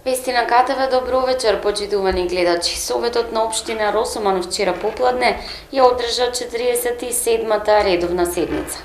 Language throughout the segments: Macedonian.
Вести на КТВ, добро вечер, почитувани гледачи. Советот на општина Росоман вчера попладне ја одржа 47-та редовна седница.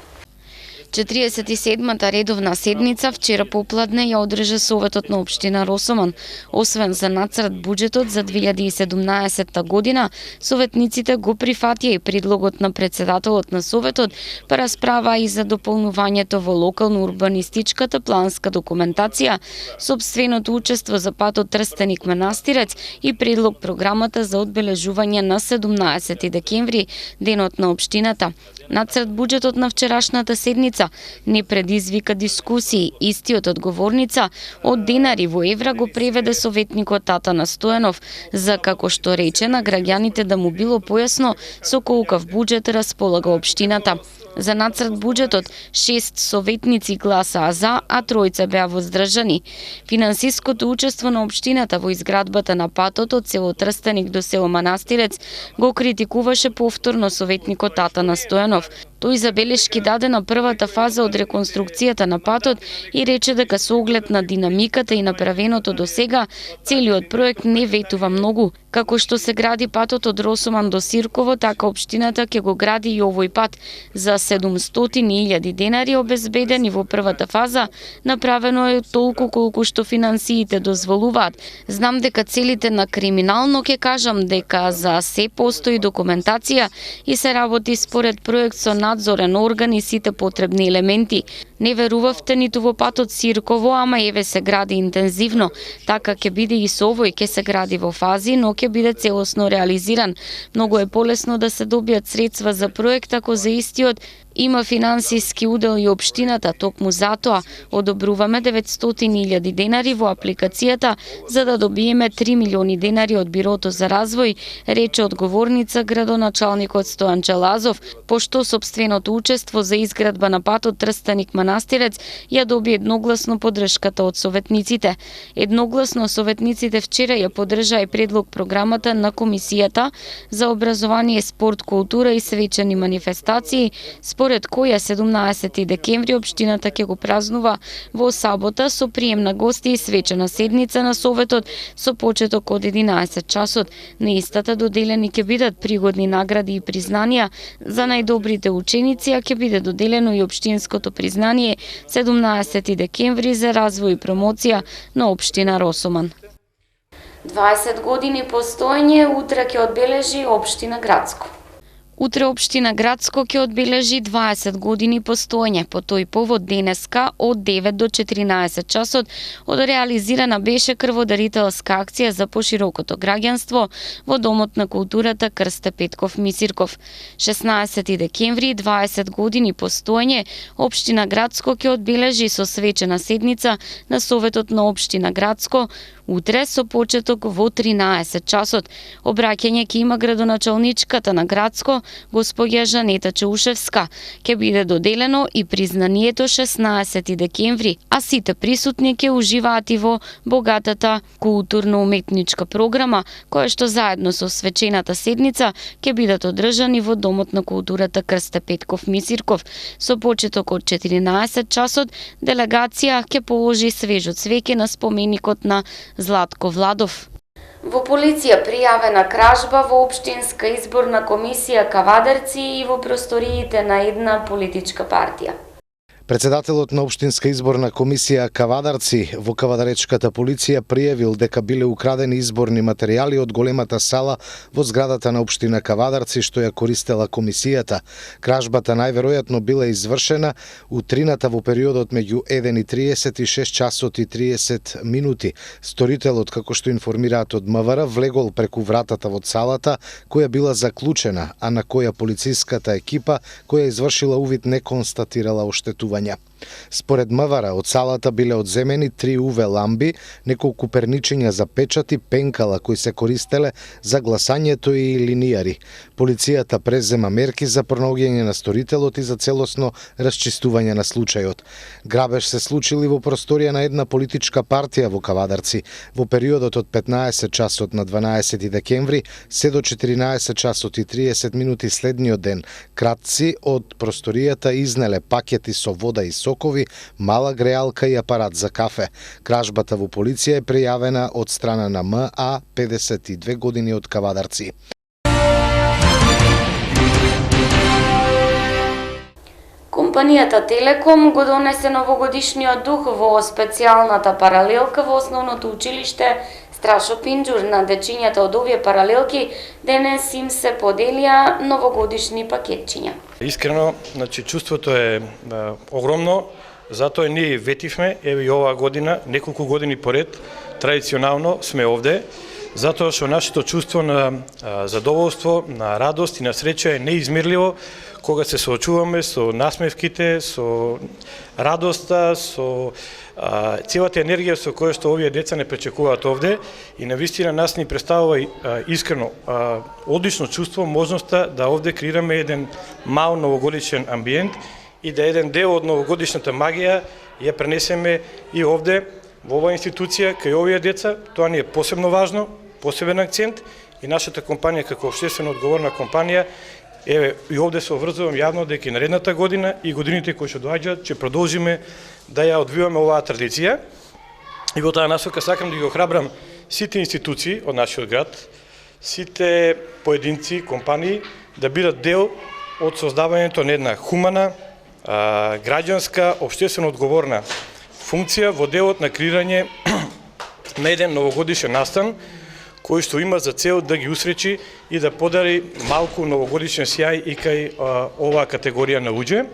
47-та редовна седница вчера попладне ја одржа Советот на општина Росоман. Освен за нацрт буџетот за 2017 година, советниците го прифатија и предлогот на председателот на Советот, па расправа и за дополнувањето во локално-урбанистичката планска документација, сопственото учество за патот Трстеник-Манастирец и предлог програмата за одбележување на 17 декември, денот на општината. Нацрт буџетот на вчерашната седница не предизвика дискусии. Истиот одговорница од денари во евра го преведе советникот Татана Стојанов, за како што рече на граѓаните да му било појасно со колкав буџет располага општината. За нацрт буџетот 6 советници гласаа за, а 3 беа воздржани. Финансиското учество на општината во изградбата на патот од село Трстеник до село Манастирец го критикуваше повторно советникот Татана Стојанов. Тој забелешки даде на првата фаза од реконструкцијата на патот и рече дека со оглед на динамиката и направеното до сега, целиот проект не ветува многу. Како што се гради патот од Росоман до Сирково, така општината ќе го гради и овој пат. За 700.000 денари обезбедени во првата фаза, направено е толку колку што финансиите дозволуваат. Знам дека целите на криминално ќе кажам дека за се постои документација и се работи според проект со надзорен орган и сите потребни елементи. Не верувавте ниту во патот Сирково, ама еве се гради интензивно. Така ќе биде и со овој, ќе се гради во фази, но ќе биде целосно реализиран. Многу е полесно да се добијат средства за проект ако за истиот има финансиски удел и општината. Токму затоа одобруваме 900.000 денари во апликацијата за да добиеме 3 милиони денари од Бирото за развој, рече одговорница градоначалникот Стојан Челазов, пошто сопственото учество за изградба на патот Трстеник-Манастирец ја доби едногласно поддршката од советниците. Едногласно советниците вчера ја поддржаа и предлог програмата на Комисијата за образование, спорт, култура и свечени манифестации, според која 17 декември општината ќе го празнува во сабота со прием на гости и свечена седница на Советот со почеток од 11 часот. На истата доделени ќе бидат пригодни награди и признанија за најдобрите ученици, а ќе биде доделено и општинското признание 17 декември за развој и промоција на општина Росоман. 20 години постоење утре ќе одбележи општина Градско. Утре општина Градско ќе одбележи 20 години постоење. По тој повод денеска од 9 до 14 часот одреализирана беше крводарителска акција за поширокото граѓанство во Домот на културата Крсте Петков Мисирков. 16 декември, 20 години постоење, општина Градско ќе одбележи со свечена седница на Советот на општина Градско утре со почеток во 13 часот. Обраќање ќе има градоначалничката на Градско, госпоѓа Жанета Чаушевска. Ќе биде доделено и признанието 16 декември, а сите присутни ќе уживаат и во богатата културно-уметничка програма, која што заедно со свечената седница ќе бидат одржани во Домот на културата Крсте Петков Мисирков. Со почеток од 14 часот делегација ќе положи свежо цвеќе на споменикот на Златко Владов. Во полиција пријавена кражба во општинска изборна комисија Кавадарци и во просториите на една политичка партија. Председателот на општинска изборна комисија Кавадарци во кавадаречката полиција пријавил дека биле украдени изборни материјали од големата сала во зградата на општина Кавадарци што ја користела комисијата. Кражбата најверојатно била извршена утрината во периодот меѓу 1:30 и 6 часот и 30 минути. Сторителот, како што информираат од МВР, влегол преку вратата во салата, која била заклучена, а на која полициската екипа која извршила увид не констатирала оштетување. Според МВР, од салата биле одземени 3 UV ламби, неколку перничиња за печати, пенкала кои се користеле за гласањето и линијари. Полицијата презема мерки за пронаоѓање на сторителот и за целосно расчистување на случајот. Грабеж се случил и во просторија на една политичка партија во Кавадарци во периодот од 15 часот на 12 декември се до 14 часот и 30 минути следниот ден. Кратци од просторијата изнеле пакети со вода и сок сокови, мала греалка и апарат за кафе. Кражбата во полиција е пријавена од страна на МА, 52 години од Кавадарци. Компанијата Телеком го донесе новогодишниот дух во специјалната паралелка во основното училиште Страшо Пинџур. На дечињата од овие паралелки денес им се поделија новогодишни пакетчиња. Искрено, чувството е огромно, затоа ние ветивме, еве и оваа година, неколку години поред, традиционално сме овде, затоа што нашето чувство на задоволство, на радост и на среќа е неизмерливо кога се соочуваме со насмевките, со радоста, со целата енергија со која што овие деца не пречекуваат овде и навистина нас ни представува искрено одлично чувство, можноста да овде креираме еден мал новогодишен амбиент и да еден дел од новогодишната магија ја пренесеме и овде во оваа институција кај овие деца. Тоа ни е посебно важно, посебен акцент и нашата компанија како општествено одговорна компанија, еве и овде се обврзувам јавно дека и наредната година и годините кои ќе доаѓаат ќе продолжиме да ја одвиваме оваа традиција. И во таа насока сакам да ги охрабрам сите институции од нашиот град, сите поединци, компании да бидат дел од создавањето на една хумана, граѓанска, општествено одговорна функција во делот на креирање на еден новогодишен настан кој што има за цел да ги усречи и да подари малку новогодишен сјај и кај оваа категорија на луѓе.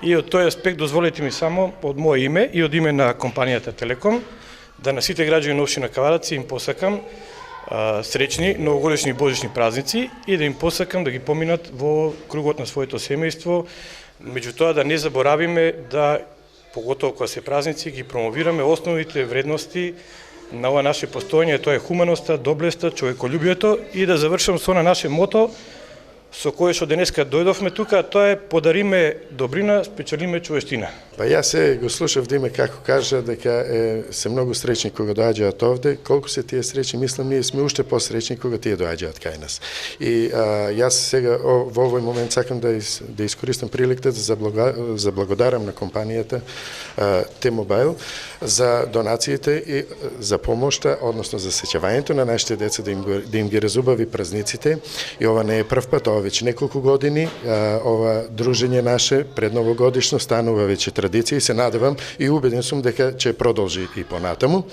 И од тој аспект дозволете ми само од мое име и од име на компанијата Телеком да на сите граѓани на општина Кавадарци им посакам среќни новогодишни и божични празници и да им посакам да ги поминат во кругот на своето семејство. Меѓутоа да не заборавиме да, поготово кога се празници, ги промовираме основните вредности на ова наше постоење, тоа е хуманоста, доблеста, човеколюбието и да завршам со на наше мото со кое што денеска дојдовме тука, тоа е подариме добрина, спечелиме човештина. Па јас се го слушав Диме како кажа дека се многу среќни кога доаѓаат овде. Колку се тие среќни, мислам ние сме уште посреќни кога тие доаѓаат кај нас. И јас сега во овој момент сакам да искористам приликата да заблагодарам на компанијата T-Mobile за донациите и за помошта, односно за сеќавањето на нашите деца да им ги разубави празниците. И ова не е прв пат, ова веќе неколку години ова дружење наше предновогодишно станува веќе традиција и се надевам и убеден сум дека ќе продолжи и понатаму.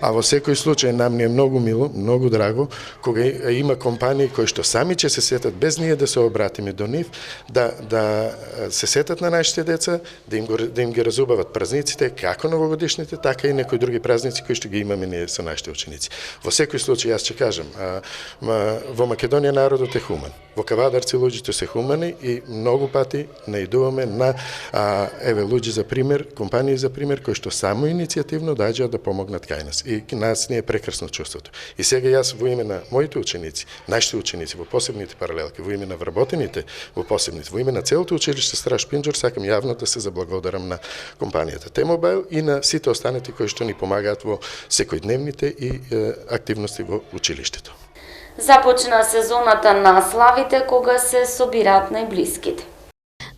А во секој случај нам ни е многу мило, многу драго кога има компании кои што сами ќе се сетат без ние да се обратиме до нив, да се сетат на нашите деца, да им ги разубават празниците, како новогодишните, така и некои други празници кои што ги имаме ние со нашите ученици. Во секој случај јас ќе кажам, во Македонија народот е хуман. Во Кавадарци луѓето се хумани и многу пати наидуваме на еве луѓе за пример, компании за пример кои што само иницијативно доаѓаат да помогнат кај нас. И нас ни е прекрасно чувството. И сега јас во име на моите ученици, нашите ученици во посебните паралелки, во име на вработените во посебните, во име на целото училиште Страшо Пинџур сакам јавно да се заблагодарам на компанијата T-Mobile и на сите останати кои што ни помагаат во секојдневните и активности во училиштето. Започна сезоната на славите кога се собираат најблиските.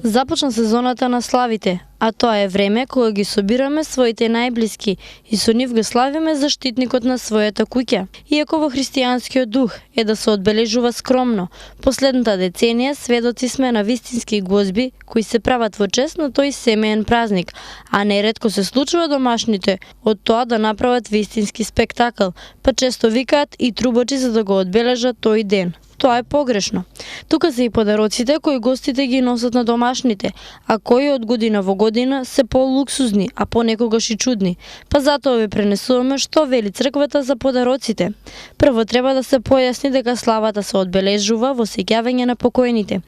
Започна сезоната на славите, а тоа е време кога ги собираме своите најблиски и со нив го славиме заштитникот на својата куќа. Иако во христијанскиот дух е да се одбележува скромно, последната деценија сведоци сме на вистински гозби кои се прават во чест на тој семеен празник, а неретко се случува домашните од тоа да направат вистински спектакл, па често викаат и трубачи за да го одбележат тој ден. Тоа е погрешно. Тука се и подароците кои гостите ги носат на домашните, а кои од година во година се полуксузни, а понекогаш и чудни. Па затоа ви пренесуваме што вели црквата за подароците. Прво треба да се појасни дека славата се одбележува во сеќавање на покојните.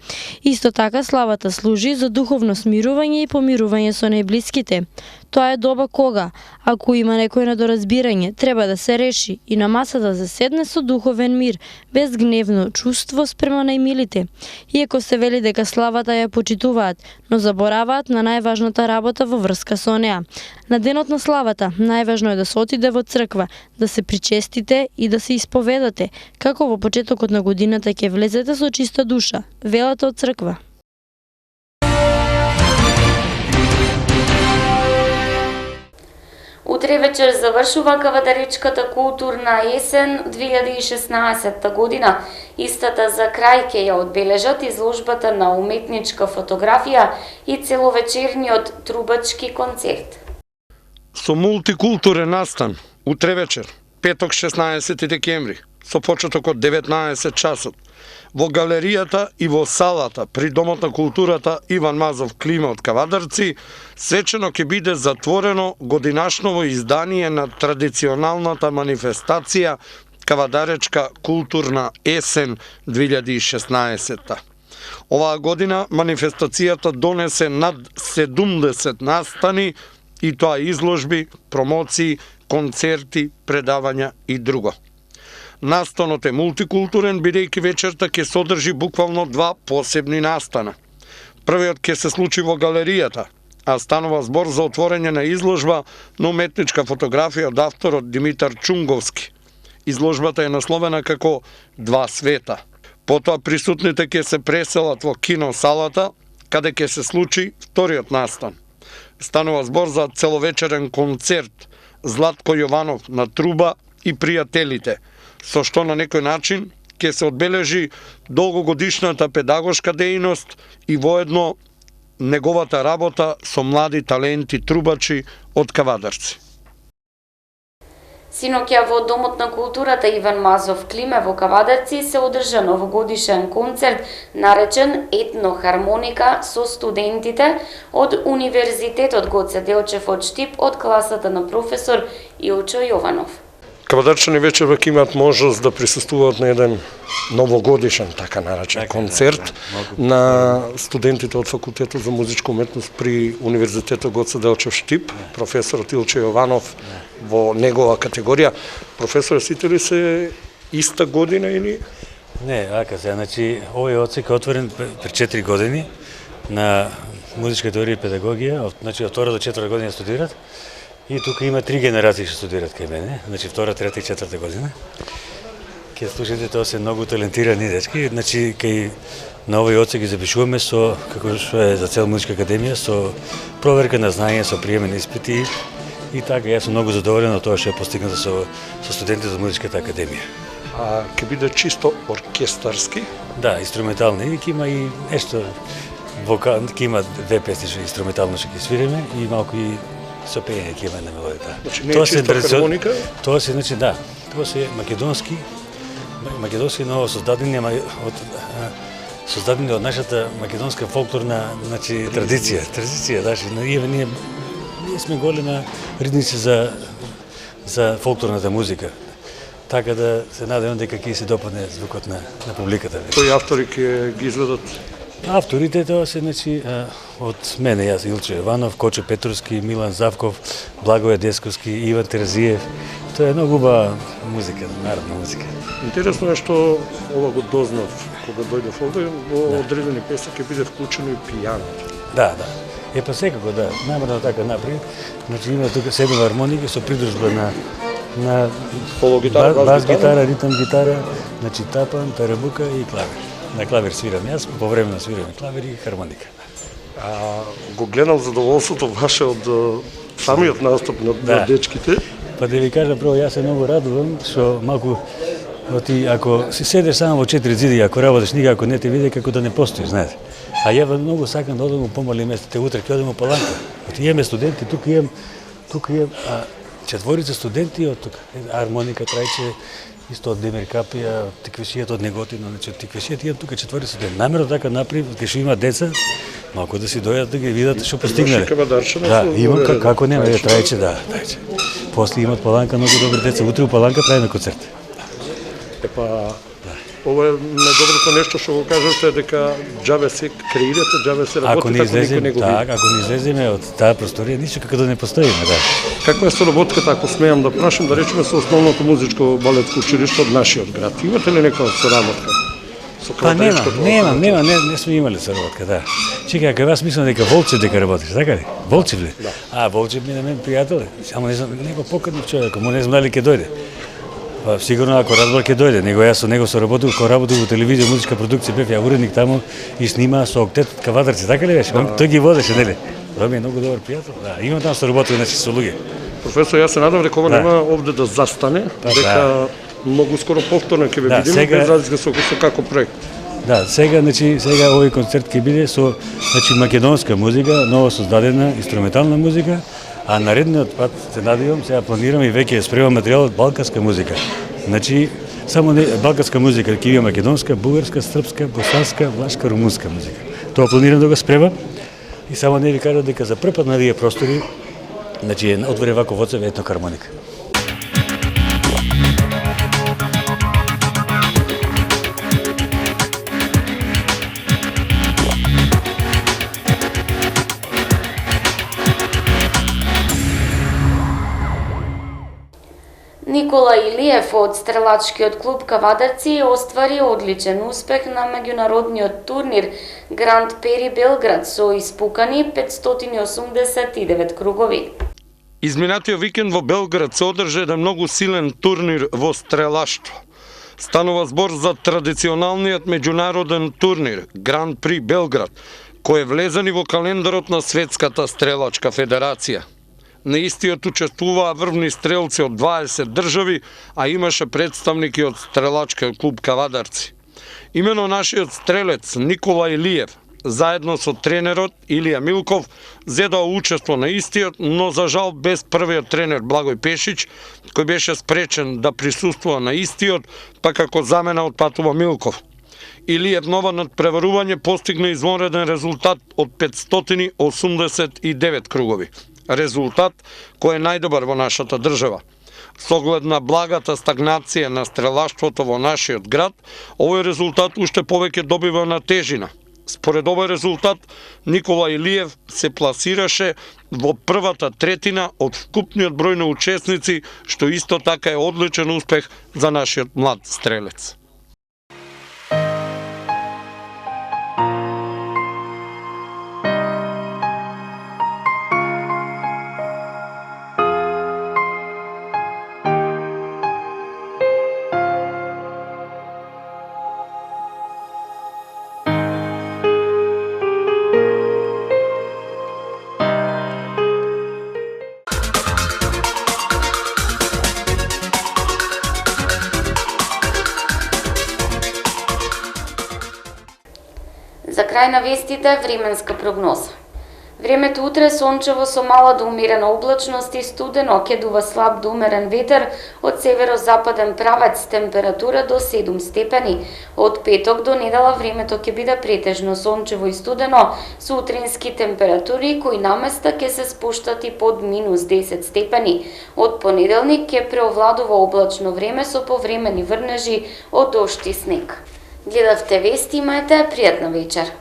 Исто така славата служи за духовно смирување и помирување со најблиските. Тоа е доба кога, ако има некој недоразбирање, треба да се реши и на масата да седне со духовен мир, без гневно чувство спрема најмилите. Иако се вели дека славата ја почитуваат, но забораваат на најважната работа во врска со неа. На денот на славата најважно е да се отиде во црква, да се причестите и да се исповедате, како во почетокот на годината ќе влезете со чиста душа, велате од црква. Утре вечер завршува Кавадаречката културна есен 2016 година. Истата за крај ќе ја одбележат изложбата на уметничка фотографија и целовечерниот трубачки концерт. Со мултикултурен настан, утре вечер, петок 16 декември, со почеток од 19 часот, во галеријата и во салата при Домот на културата Иван Мазов Клима од Кавадарци, свечено ќе биде затворено годинашново издание на традиционалната манифестација Кавадаречка културна есен 2016. Оваа година манифестацијата донесе над 70 настани, и тоа изложби, промоции, концерти, предавања и друго. Настанот е мултикултурен, бидејќи вечерта ќе содржи буквално два посебни настана. Првиот ќе се случи во галеријата, а станува збор за отворење на изложба на уметничка фотографија од авторот Димитар Чунговски. Изложбата е насловена како Два света. Потоа присутните ќе се преселат во киносалата, каде ќе се случи вториот настан. Станува збор за целовечерен концерт Златко Јованов на труба и пријателите, со што на некој начин ќе се одбележи долгогодишната педагошка дејност и воедно неговата работа со млади таленти трубачи од Кавадарци. Синоќа во Домот на културата Иван Мазов Климе во Кавадарци се одржа новогодишен концерт наречен Етнохармоника со студентите од Универзитетот Гоце Делчев од Штип од класата на професор Илчо Јованов. Кавадарчани вечерва ќе имаат можност да присуствуваат на еден новогодишен, така наречен, концерт на студентите од Факултетот за музичка уметност при Универзитетот Гоце Делчев Штип, професорот Илчо Јованов во негова категорија. Професор, сите ли се иста година или? Не, ака се, значи овој одсек е отворен пред 4 години на музичка теорија и педагогија, значи од 2 до 4 година студират. И тука има 3 генерации што студират кај мене, значи 2, 3 и 4 година. Ке слушате, тоа се многу талентирани дечки, значи кај на овој одсек ги запишуваме со, како што е за цел музичка академија, со проверка на знаење, со приемени испити и така, јас сум многу задоволен од тоа што е постигнато со студентите од музичката академија. А ќе биде чисто оркестарски? Да, инструментални, ќе има и нешто вокал, ќе има 2 песни што инструментално ќе ги свириме и малку и со пеење ќе има на мелодија. Значи не е чисто хармоника? Тоа се, значи да, тоа се македонски, ново создадени, создадени од нашата македонска фолклорна, значи традиција, значи ние сме голема ридници за фолклорната музика. Така да се надевам дека ќе се допадне звукот на публиката. Кои автори ќе ги изведат? Авторите тоа се, значи, од мене, јас Илчо Јованов, Кочо Петровски, Милан Завков, Благоје Десковски, Иван Терзиев. Тоа е многу убава музика, народна музика. Интересно е што ова го дознав кога дојдов овде, во одредени песни ќе биде вклучено и пијаното. Да. Па секако, да, намерно така напред. Значи има тука 7 хармоники со придружба на бас гитара, ритм гитара, значи тапан, тарабука и клавир. На клавир свирам јас, по време на свирам клавир и хармоника. Го гледам задоволството ваше од самиот настап на дечките. Па да ви кажам, прво, јас се многу радувам, што малку, ако си седеш само во 4 зиди, ако работиш никако не те види, како да не постоиш, знаете. А ја многу сакам да одам во помали местите, утре ќе одам во Паланка. Имаме студенти, тука имам 4 студенти од тука, хармоника, трајче, исто од Демир Капија, од Тиквешијата, од Неготино, значи од Тиквешијата имам тука 4 студенти. Намерно така напред, кај што има деца, малку да си дојдат да ги видат што постигнале. Да, имам како нема, трајче, да, трајче. После имат Паланка многу добри деца, утре у Паланка правиме концерт. Ова е најдоброто нешто што го кажете, дека џабе се креирате, џабе се работи, ако не излеземе, ако не излеземе од таа просторија, ништо како да не постоиме, да. Каква е соработката, ако смеам да прашам, да речеме со основното музичко балетско училиште од нашиот град? Имате ли некоја соработка? Па нема, не сме имали соработка, да. Чекај, ако јас мислам дека Волчев дека работиш, така ли? Волчев ли? Да. Волчев ми на мен пријател, само не знам, него покаднив човек, му не знам дали ќе дојде. Па сигурно ако разбор ќе дојде, него јас со него соработив, кога работив во телевизија, музичка продукција, бев ја уредник таму и снима со октет Кавадарци, така ли беше? Тој ги водеше, нели? Роми е многу добар пријател. Да, имам таму соработив, значи со луѓе. Професор, јас се надам дека ова нема овде да застане, дека многу скоро повторно ќе ве видиме без разлика со како проект. Да, сега овој концерт ќе биде со македонска музика, ново создадена инструментална музика, а наредниот пат се надевам, сега планираме и веќе спремам материјал од балканска музика. Само не балканска музика, ќе има македонска, бугарска, српска, босанска, влашка, румунска музика. Тоа планирам да го спремам и само не ви кажам дека за прв пат на овие простори отвори вако воцев етнохармоника. Никола Илиев од стрелачкиот клуб Кавадарци оствари одличен успех на меѓународниот турнир Гранд Пери Белград со испукани 589 кругови. Изминатиот викенд во Белград се одржа еден многу силен турнир во стрелаштво. Станува збор за традиционалниот меѓународен турнир Гранд При Белград, кој е влезен и во календарот на Светската стрелачка федерација. На истиот учествуваа врвни стрелци од 20 држави, а имаше представники од стрелачкиот клуб Кавадарци. Имено нашиот стрелец Никола Илиев, заедно со тренерот Илија Милков, зедоа учество на истиот, но за жал без првиот тренер Благој Пешич, кој беше спречен да присуствува на истиот, па како замена отпатува Милков. Илиев нова надпреварување постигна извонреден резултат од 589 кругови. Резултат кој е најдобар во нашата држава. С оглед на благата стагнација на стрелаштвото во нашиот град, овој резултат уште повеќе добива на тежина. Според овој резултат, Никола Илиев се пласираше во првата третина од вкупниот број на учесници, што исто така е одличен успех за нашиот млад стрелец. За крај на вестите, временска прогноза. Времето утре сончево со мала до умерена облачност и студено, ќе дува слаб до умерен ветер од северозападен правец, температура до 7 степени. Од петок до недела времето ќе биде претежно сончево и студено, со утрински температури кои наместа ќе се спуштат и под минус 10 степени. Од понеделник ќе преовладува облачно време со повремени врнежи од дожд и снег. Гледавте вести, имајте пријатна вечер.